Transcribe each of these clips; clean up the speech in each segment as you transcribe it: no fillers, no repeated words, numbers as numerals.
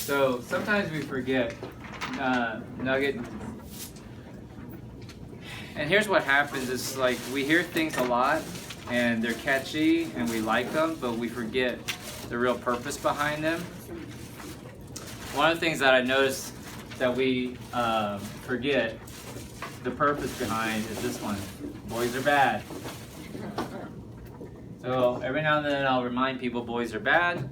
So sometimes we forget nugget. And here's what happens is like we hear things a lot and they're catchy and we like them, but we forget the real purpose behind them. One of the things that I noticed that we forget the purpose behind is this one. Boys are bad. So every now and then I'll remind people boys are bad,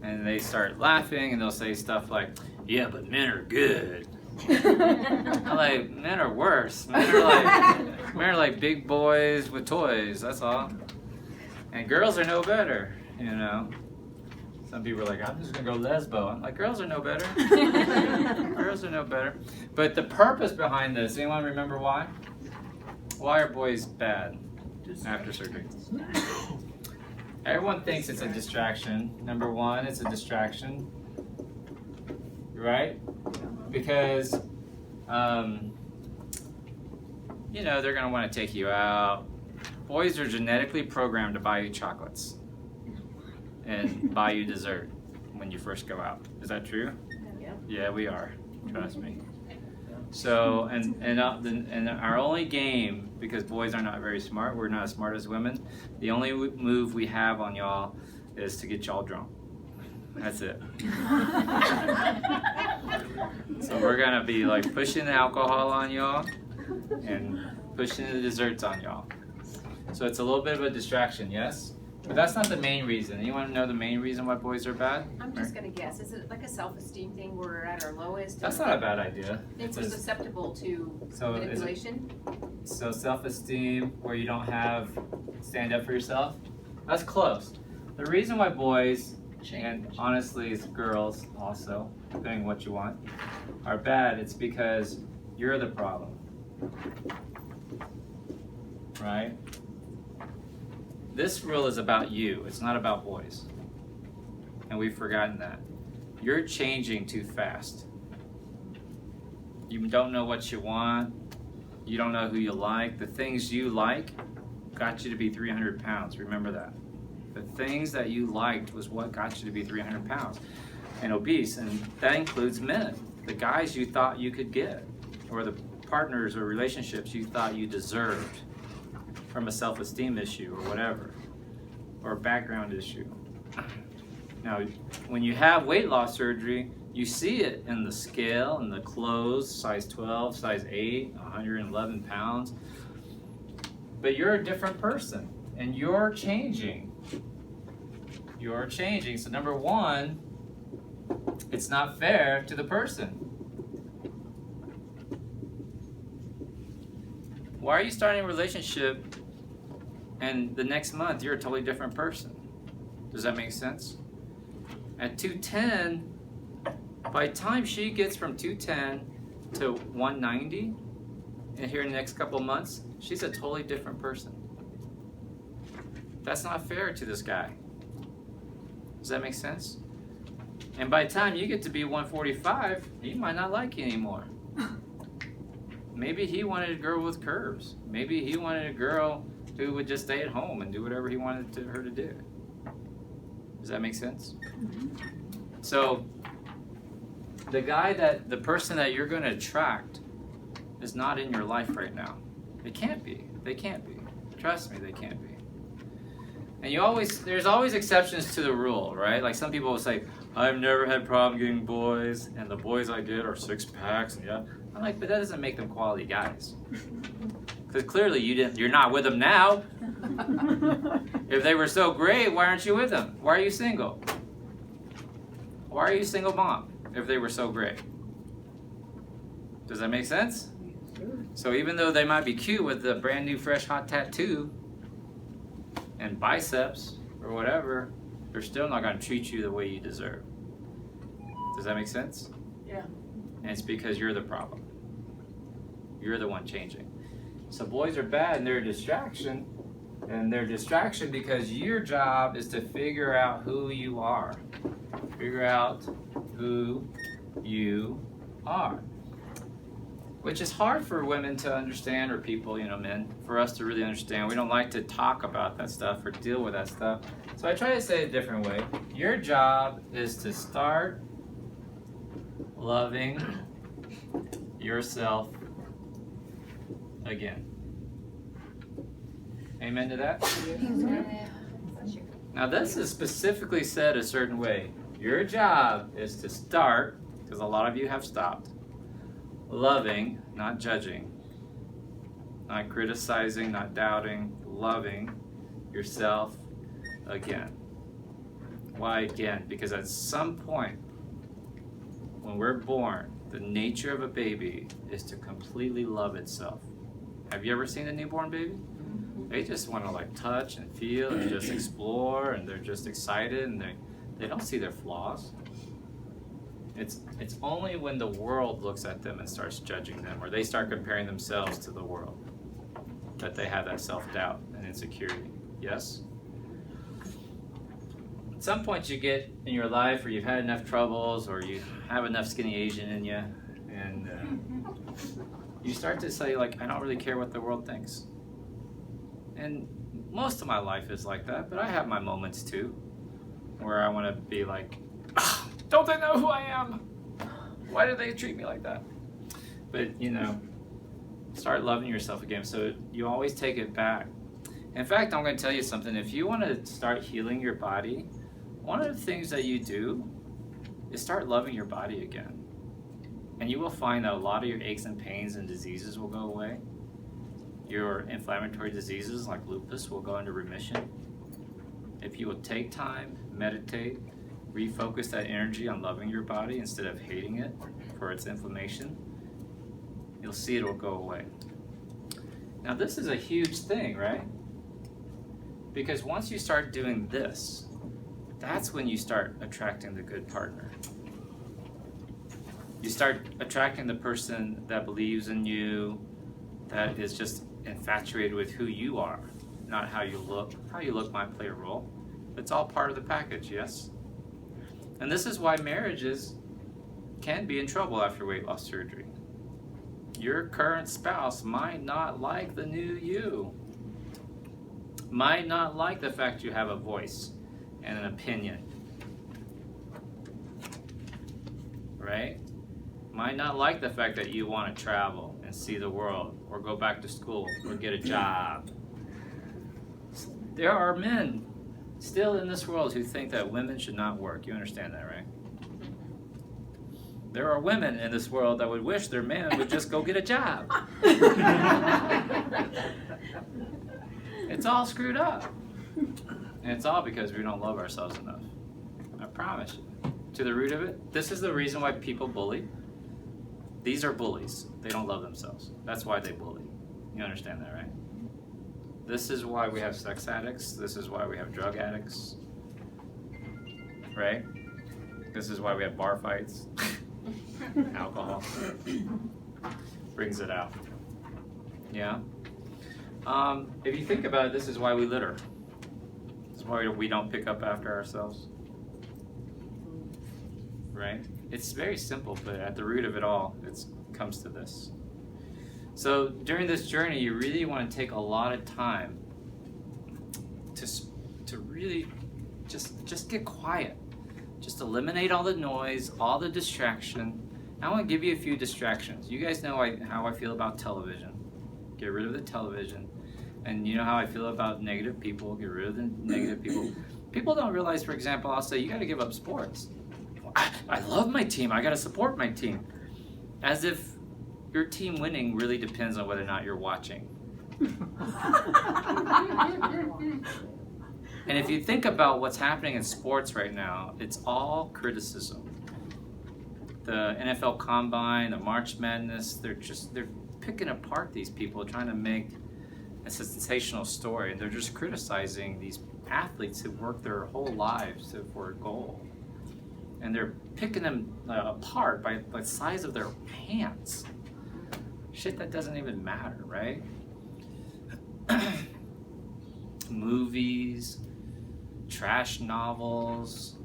and they start laughing and they'll say stuff like, yeah, but men are good. I'm like, men are worse. Men are like big boys with toys, that's all. And girls are no better, you know. Some people are like, I'm just gonna go lesbo. I'm like, girls are no better. Girls are no better. But the purpose behind this, anyone remember why? Why are boys bad after surgery? Everyone thinks it's a distraction. Number one, it's a distraction, right? Because, you know, they're gonna wanna take you out. Boys are genetically programmed to buy you chocolates and buy you dessert when you first go out. Is that true? Yeah. Yeah, we are. Trust me. So, and our only game, because boys are not very smart, we're not as smart as women, the only move we have on y'all is to get y'all drunk. That's it. So we're gonna be like pushing the alcohol on y'all and pushing the desserts on y'all. So it's a little bit of a distraction, yes? But that's not the main reason. You want to know the main reason why boys are bad? I'm just going to guess. Is it like a self-esteem thing where we're at our lowest? That's not a bad idea. It's susceptible to manipulation? So self-esteem where you don't have stand up for yourself? That's close. The reason why boys, and honestly it's girls also, depending on what you want, are bad, it's because you're the problem. Right? This rule is about you. It's not about boys. And we've forgotten that. You're changing too fast. You don't know what you want. You don't know who you like. The things you like got you to be 300 pounds. Remember that. The things that you liked was what got you to be 300 pounds and obese. And that includes men. The guys you thought you could get, or the partners or relationships you thought you deserved, from a self-esteem issue or whatever, or a background issue. Now, when you have weight loss surgery, you see it in the scale, in the clothes, size 12, size 8, 111 pounds. But you're a different person, and you're changing. You're changing. So number one, it's not fair to the person. Why are you starting a relationship and the next month you're a totally different person? Does that make sense? At 210, by the time she gets from 210 to 190, and here in the next couple of months, she's a totally different person. That's not fair to this guy. Does that make sense? And by the time you get to be 145, he might not like you anymore. Maybe he wanted a girl with curves. Maybe he wanted a girl who would just stay at home and do whatever he wanted her to do. Does that make sense? So the person that you're going to attract is not in your life right now. It can't be. They can't be. Trust me, they can't be. And there's always exceptions to the rule, right? Like some people will say, I've never had problem getting boys, and the boys I get are 6-packs, and yeah. I'm like, but that doesn't make them quality guys. Because clearly you're not with them now. If they were so great, why aren't you with them? Why are you single? Why are you single mom if they were so great? Does that make sense? So even though they might be cute with a brand new fresh hot tattoo and biceps or whatever, they're still not going to treat you the way you deserve. Does that make sense? Yeah. And it's because you're the problem. You're the one changing. So boys are bad and they're a distraction. And they're a distraction because your job is to figure out who you are. Figure out who you are. Which is hard for women to understand, or people, men, for us to really understand. We don't like to talk about that stuff or deal with that stuff. So I try to say it a different way. Your job is to start loving yourself again. Amen to that? Now this is specifically said a certain way. Your job is to start, because a lot of you have stopped, loving, not judging, not criticizing, not doubting, loving yourself again. Why again? Because at some point, when we're born, the nature of a baby is to completely love itself. Have you ever seen a newborn baby? They just want to like touch and feel and just explore, and they're just excited, and they don't see their flaws. It's only when the world looks at them and starts judging them, or they start comparing themselves to the world, that they have that self-doubt and insecurity. Yes? At some point you get in your life where you've had enough troubles, or you have enough skinny Asian in you, and you start to say, like, I don't really care what the world thinks. And most of my life is like that, but I have my moments too, where I want to be like, don't they know who I am? Why do they treat me like that? But, you know, start loving yourself again, so you always take it back. In fact, I'm going to tell you something. If you want to start healing your body, one of the things that you do is start loving your body again. And you will find that a lot of your aches and pains and diseases will go away. Your inflammatory diseases like lupus will go into remission. If you will take time, meditate, refocus that energy on loving your body instead of hating it for its inflammation, you'll see it will go away. Now this is a huge thing, right? Because once you start doing this, that's when you start attracting the good partner. You start attracting the person that believes in you, that is just infatuated with who you are, not how you look. How you look might play a role. It's all part of the package, yes? And this is why marriages can be in trouble after weight loss surgery. Your current spouse might not like the new you, might not like the fact you have a voice and an opinion, right? Might not like the fact that you want to travel and see the world, or go back to school, or get a job. There are men still in this world who think that women should not work. You understand that, right? There are women in this world that would wish their man would just go get a job. It's all screwed up. And it's all because we don't love ourselves enough. I promise you. To the root of it, this is the reason why people bully. These are bullies. They don't love themselves. That's why they bully. You understand that, right? This is why we have sex addicts. This is why we have drug addicts. Right? This is why we have bar fights. Alcohol brings it out. Yeah? If you think about it, this is why we litter. This is why we don't pick up after ourselves. Right? It's very simple, but at the root of it all, it comes to this. So during this journey, you really want to take a lot of time to really just get quiet. Just eliminate all the noise, all the distraction. I want to give you a few distractions. You guys know how I feel about television. Get rid of the television. And you know how I feel about negative people. Get rid of the negative people. People don't realize, for example, I'll say, you got to give up sports. I love my team. I got to support my team. As if your team winning really depends on whether or not you're watching. And if you think about what's happening in sports right now, it's all criticism. The NFL Combine, the March Madness, they're picking apart these people, trying to make a sensational story. And they're just criticizing these athletes who work their whole lives for a goal. And they're picking them apart by the size of their pants. Shit that doesn't even matter, right? Movies, trash novels,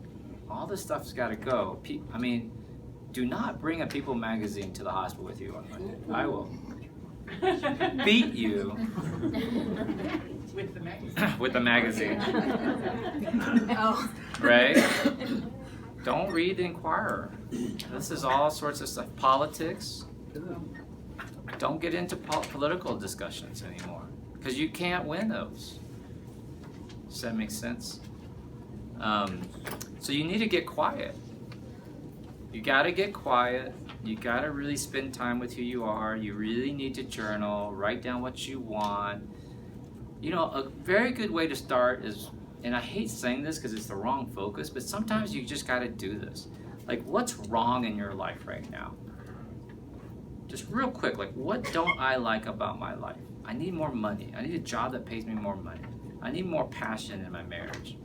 all this stuff's got to go. I mean, do not bring a People magazine to the hospital with you on Monday. I will beat you with the magazine. with the magazine. Oh. Right? Don't read the Inquirer. This is all sorts of stuff. Politics. Don't get into political discussions anymore because you can't win those. Does that make sense? So you need to get quiet. You got to get quiet. You got to really spend time with who you are. You really need to journal, write down what you want. You know, a very good way to start is, and I hate saying this because it's the wrong focus, but sometimes you just got to do this. Like, what's wrong in your life right now? Just real quick, like, what don't I like about my life? I need more money. I need a job that pays me more money. I need more passion in my marriage.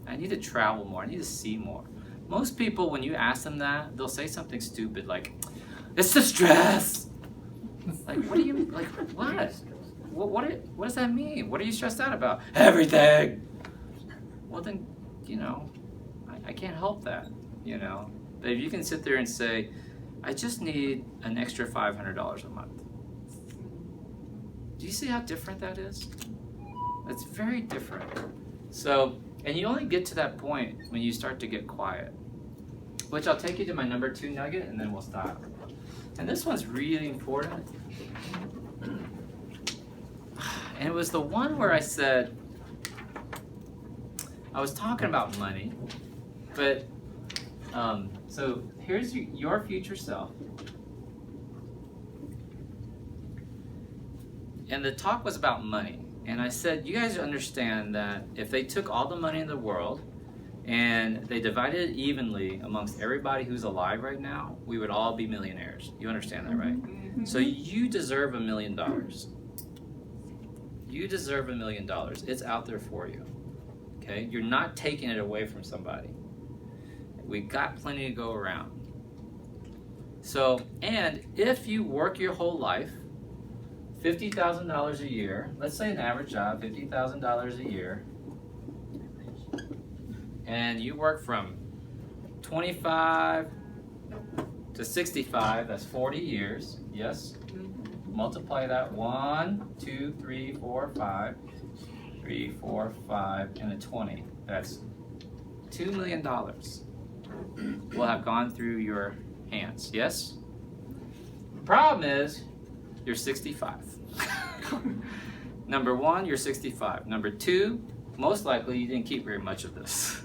I need to travel more. I need to see more. Most people, when you ask them that, they'll say something stupid like, it's the stress. Like, what do you, like, what? What does that mean? What are you stressed out about? Everything. Well then, you know, I can't help that, you know. But if you can sit there and say, I just need an extra $500 a month. Do you see how different that is? It's very different. So, and you only get to that point when you start to get quiet. Which I'll take you to my number 2 nugget and then we'll stop. And this one's really important. And it was the one where I said, I was talking about money, but so here's your future self. And the talk was about money. And I said, you guys understand that if they took all the money in the world and they divided it evenly amongst everybody who's alive right now, we would all be millionaires. You understand that, right? Mm-hmm. So you deserve $1 million. You deserve $1 million. It's out there for you. Okay? You're not taking it away from somebody. We got plenty to go around. So, and if you work your whole life, $50,000 a year, let's say an average job, $50,000 a year, and you work from 25 to 65, that's 40 years, yes? Multiply that 1, 2, 3, 4, 5, 3, 4, 5, and a 20. That's $2 million will have gone through your hands, yes? Problem is, you're 65. Number 1, you're 65. Number 2, most likely you didn't keep very much of this.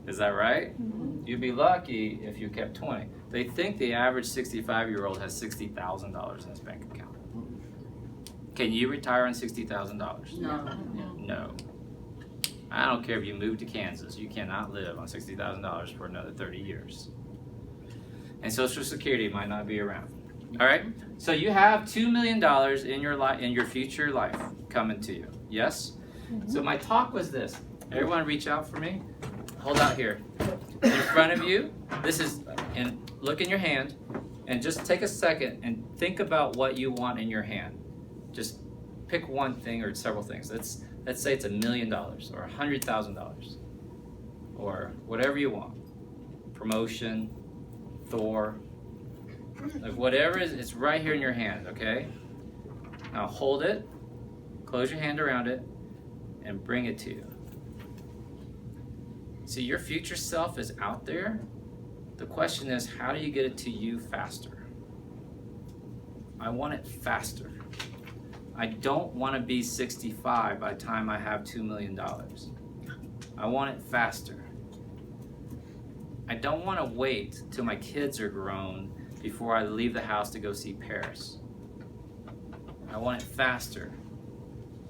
Is that right? Mm-hmm. You'd be lucky if you kept 20. They think the average 65-year-old has $60,000 in his bank account. Can you retire on $60,000? No. No. I don't care if you move to Kansas. You cannot live on $60,000 for another 30 years. And Social Security might not be around. All right? So you have $2 million in your life, in your future life coming to you. Yes? Mm-hmm. So my talk was this. Everyone reach out for me. Hold out here. In front of you, this is, and look in your hand, and just take a second and think about what you want in your hand. Just pick one thing or several things. Let's say it's $1 million or $100,000 or whatever you want. Promotion, Thor, like whatever it is, it's right here in your hand, okay? Now hold it, close your hand around it, and bring it to you. See, your future self is out there. The question is, how do you get it to you faster? I want it faster. I don't want to be 65 by the time I have $2 million. I want it faster. I don't want to wait till my kids are grown before I leave the house to go see Paris. I want it faster.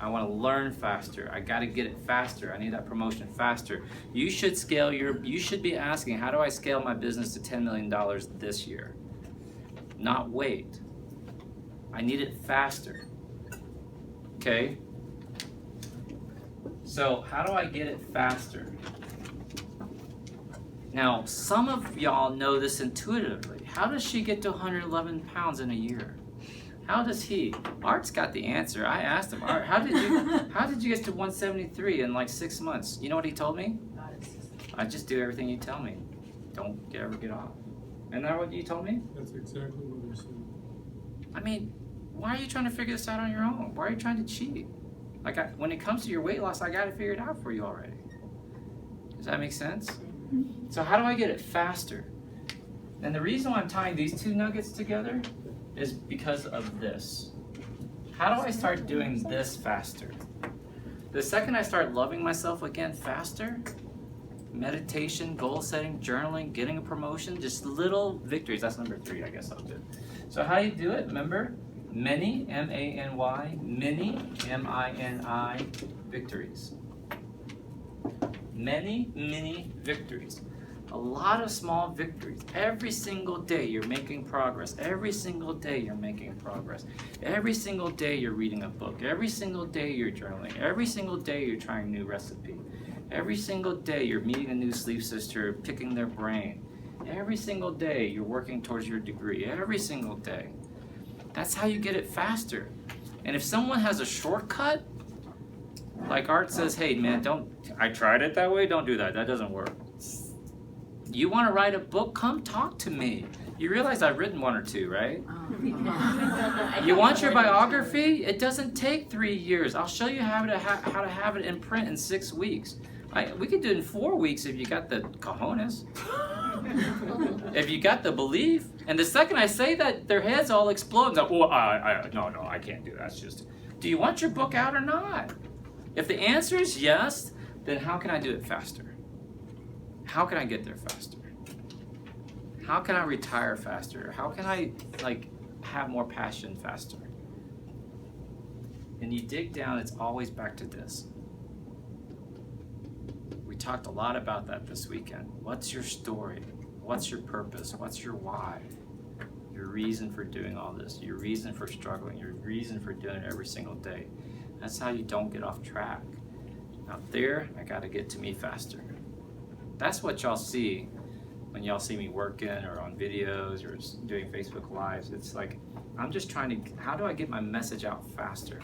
I want to learn faster. I got to get it faster. I need that promotion faster. You should you should be asking, how do I scale my business to $10 million this year? Not wait. I need it faster. Okay? So how do I get it faster? Now, some of y'all know this intuitively. How does she get to 111 pounds in a year? How does he? Art's got the answer. I asked him, Art, how did you get to 173 in like 6 months? You know what he told me? I just do everything you tell me. Don't ever get off. Isn't that what you told me? That's exactly what I said. I mean, why are you trying to figure this out on your own? Why are you trying to cheat? Like, when it comes to your weight loss, I got it figured out for you already. Does that make sense? So how do I get it faster? And the reason why I'm tying these two nuggets together is because of this. How do I start doing this faster? The second I start loving myself again faster, meditation, goal setting, journaling, getting a promotion, just little victories. That's number 3, I guess I'll do. So how do you do it? Remember, many, M-A-N-Y, mini, M-I-N-I, victories. Many victories. A lot of small victories. Every single day you're making progress. Every single day you're making progress. Every single day you're reading a book. Every single day you're journaling. Every single day you're trying a new recipe. Every single day you're meeting a new sleep sister, picking their brain. Every single day you're working towards your degree. Every single day. That's how you get it faster. And if someone has a shortcut, like Art says, hey man, I tried it that way, don't do that. That doesn't work. You want to write a book? Come talk to me. You realize I've written 1 or 2, right? You want your biography? It doesn't take 3 years. I'll show you how to have it in print in 6 weeks. We could do it in 4 weeks if you got the cojones. If you got the belief. And the second I say that, their heads all explode. Like, no, I can't do that. It's just, do you want your book out or not? If the answer is yes, then how can I do it faster? How can I get there faster? How can I retire faster? How can I have more passion faster? And you dig down, it's always back to this. We talked a lot about that this weekend. What's your story? What's your purpose? What's your why? Your reason for doing all this, your reason for struggling, your reason for doing it every single day. That's how you don't get off track. Out there, I gotta get to me faster. That's what y'all see when y'all see me working or on videos or doing Facebook Lives. It's like, I'm just trying to, how do I get my message out faster?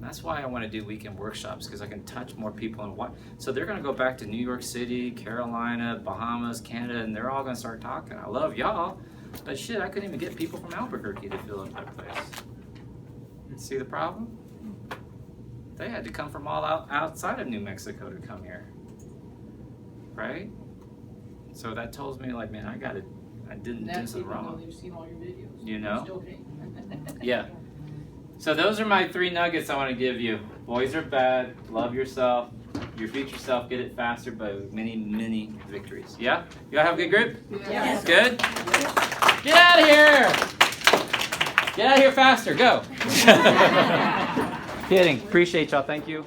That's why I want to do weekend workshops, because I can touch more people and what. So they're going to go back to New York City, Carolina, Bahamas, Canada, and they're all going to start talking. I love y'all, but shit, I couldn't even get people from Albuquerque to fill up that place. See the problem? They had to come from all outside of New Mexico to come here, right? So that tells me, like, man, I didn't do something wrong. They've seen all your videos. You know? Still paying. Yeah. So those are my 3 nuggets I want to give you. Boys are bad. Love yourself. Your future self. Get it faster by many victories. Yeah? You all have a good group? Yes. Good? Get out of here! Get out of here faster. Go. Kidding. Appreciate y'all. Thank you.